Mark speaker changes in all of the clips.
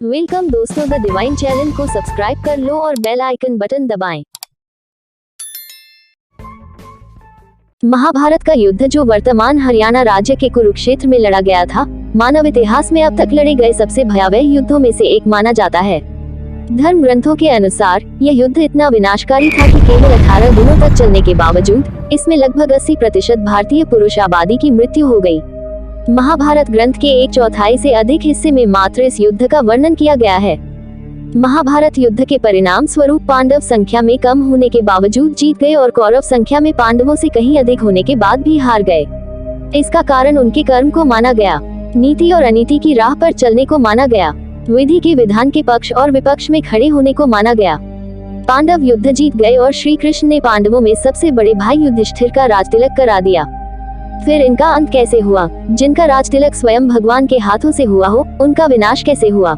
Speaker 1: Welcome दोस्तों, the divine channel को subscribe कर लो और बेल आइकन बटन दबाएं। महाभारत का युद्ध जो वर्तमान हरियाणा राज्य के कुरुक्षेत्र में लड़ा गया था, मानव इतिहास में अब तक लड़े गए सबसे भयावह युद्धों में से एक माना जाता है। धर्म ग्रंथों के अनुसार यह युद्ध इतना विनाशकारी था कि केवल 18 दिनों तक चलने के बावजूद इसमें लगभग 80% भारतीय पुरुष आबादी की मृत्यु हो गई। महाभारत ग्रंथ के 1/4 से अधिक हिस्से में मात्र इस युद्ध का वर्णन किया गया है। महाभारत युद्ध के परिणाम स्वरूप पांडव संख्या में कम होने के बावजूद जीत गए और कौरव संख्या में पांडवों से कहीं अधिक होने के बाद भी हार गए। इसका कारण उनके कर्म को माना गया, नीति और अनीति की राह पर चलने को माना गया, विधि के विधान के पक्ष और विपक्ष में खड़े होने को माना गया। पांडव युद्ध जीत गए और श्री कृष्ण ने पांडवों में सबसे बड़े भाई युधिष्ठिर का राजतिलक करा दिया। फिर इनका अंत कैसे हुआ? जिनका राजतिलक स्वयं भगवान के हाथों से हुआ हो, उनका विनाश कैसे हुआ?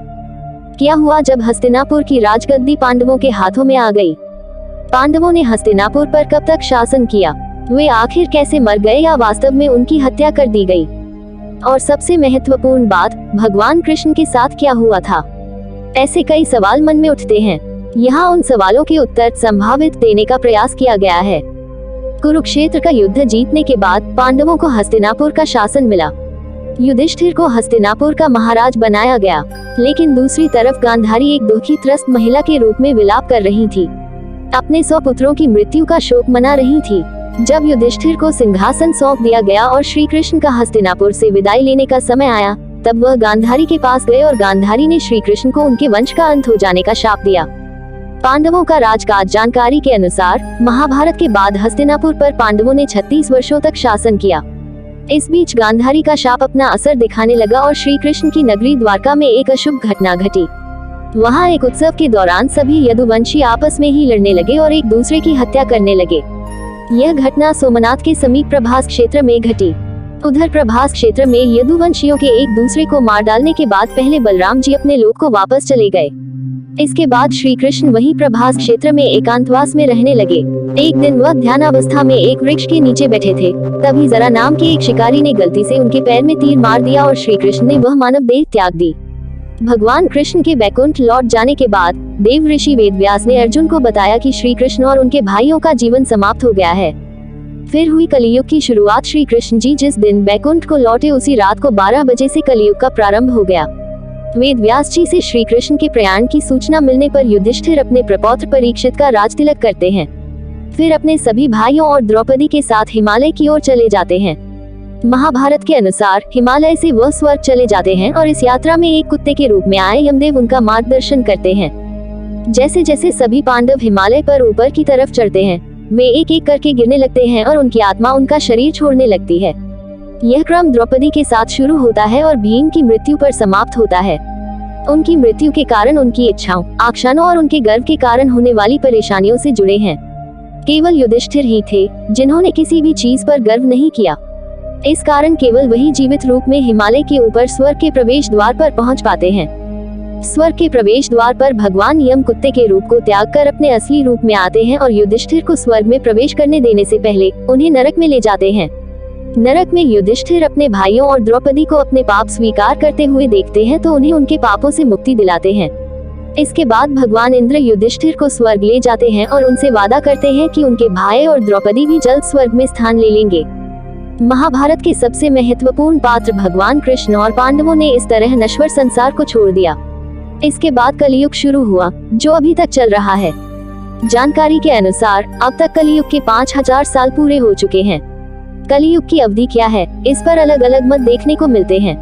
Speaker 1: क्या हुआ जब हस्तिनापुर की राजगद्दी पांडवों के हाथों में आ गई? पांडवों ने हस्तिनापुर पर कब तक शासन किया? वे आखिर कैसे मर गए या वास्तव में उनकी हत्या कर दी गई? और सबसे महत्वपूर्ण बात, भगवान कृष्ण के साथ क्या हुआ था? ऐसे कई सवाल मन में उठते हैं। यहाँ उन सवालों के उत्तर संभावित देने का प्रयास किया गया है। कुरुक्षेत्र का युद्ध जीतने के बाद पांडवों को हस्तिनापुर का शासन मिला। युधिष्ठिर को हस्तिनापुर का महाराज बनाया गया, लेकिन दूसरी तरफ गांधारी एक दुखी त्रस्त महिला के रूप में विलाप कर रही थी। अपने 100 पुत्रों की मृत्यु का शोक मना रही थी। जब युधिष्ठिर को सिंहासन सौंप दिया गया और श्री कृष्ण का हस्तिनापुर से विदाई लेने का समय आया, तब वह गांधारी के पास गए और गांधारी ने श्री कृष्ण को उनके वंश का अंत हो जाने का शाप दिया। पांडवों का राजकाज जानकारी के अनुसार महाभारत के बाद हस्तिनापुर पर पांडवों ने 36 वर्षों तक शासन किया। इस बीच गांधारी का शाप अपना असर दिखाने लगा और श्री कृष्ण की नगरी द्वारका में एक अशुभ घटना घटी। वहां एक उत्सव के दौरान सभी यदुवंशी आपस में ही लड़ने लगे और एक दूसरे की हत्या करने लगे। यह घटना सोमनाथ के समीप प्रभास क्षेत्र में घटी। उधर प्रभास क्षेत्र में यदुवंशियों के एक दूसरे को मार डालने के बाद पहले बलराम जी अपने लोक को वापस चले गए। इसके बाद श्री कृष्ण वही प्रभास क्षेत्र में एकांतवास में रहने लगे। एक दिन वह ध्यानावस्था में एक वृक्ष के नीचे बैठे थे, तभी जरा नाम के एक शिकारी ने गलती से उनके पैर में तीर मार दिया और श्री कृष्ण ने वह मानव देह त्याग दी। भगवान कृष्ण के बैकुंठ लौट जाने के बाद देव ऋषि वेदव्यास ने अर्जुन को बताया कि श्री कृष्ण और उनके भाइयों का जीवन समाप्त हो गया है। फिर हुई कलियुग की शुरुआत। श्री कृष्ण जी जिस दिन बैकुंठ को लौटे उसी रात को 12 बजे से कलियुग का प्रारंभ हो गया। वेदव्यास जी से श्री कृष्ण के प्रयाण की सूचना मिलने पर युधिष्ठिर अपने प्रपौत्र परीक्षित का राजतिलक करते हैं। फिर अपने सभी भाइयों और द्रौपदी के साथ हिमालय की ओर चले जाते हैं। महाभारत के अनुसार हिमालय से वह स्वर्ग चले जाते हैं और इस यात्रा में एक कुत्ते के रूप में आए यमदेव उनका मार्गदर्शन करते हैं। जैसे जैसे सभी पांडव हिमालय पर ऊपर की तरफ चढ़ते हैं, वे एक एक करके गिरने लगते हैं और उनकी आत्मा उनका शरीर छोड़ने लगती है। यह क्रम द्रौपदी के साथ शुरू होता है और भीम की मृत्यु पर समाप्त होता है। उनकी मृत्यु के कारण उनकी इच्छाओं, आकांक्षाओं और उनके गर्व के कारण होने वाली परेशानियों से जुड़े हैं। केवल युधिष्ठिर ही थे जिन्होंने किसी भी चीज पर गर्व नहीं किया। इस कारण केवल वही जीवित रूप में हिमालय के ऊपर स्वर्ग के प्रवेश द्वार पर पहुंच पाते हैं। स्वर्ग के प्रवेश द्वार पर भगवान यम कुत्ते के रूप को त्याग कर अपने असली रूप में आते हैं और युधिष्ठिर को स्वर्ग में प्रवेश करने देने से पहले उन्हें नरक में ले जाते हैं। नरक में युधिष्ठिर अपने भाइयों और द्रौपदी को अपने पाप स्वीकार करते हुए देखते हैं तो उन्हें उनके पापों से मुक्ति दिलाते हैं। इसके बाद भगवान इंद्र युधिष्ठिर को स्वर्ग ले जाते हैं और उनसे वादा करते हैं कि उनके भाई और द्रौपदी भी जल्द स्वर्ग में स्थान ले लेंगे। महाभारत के सबसे महत्वपूर्ण पात्र भगवान कृष्ण और पांडवों ने इस तरह नश्वर संसार को छोड़ दिया। इसके बाद कलियुग शुरू हुआ, जो अभी तक चल रहा है। जानकारी के अनुसार अब तक कलियुग के 5000 साल पूरे हो चुके हैं। कलियुग की अवधि क्या है, इस पर अलग अलग मत देखने को मिलते हैं।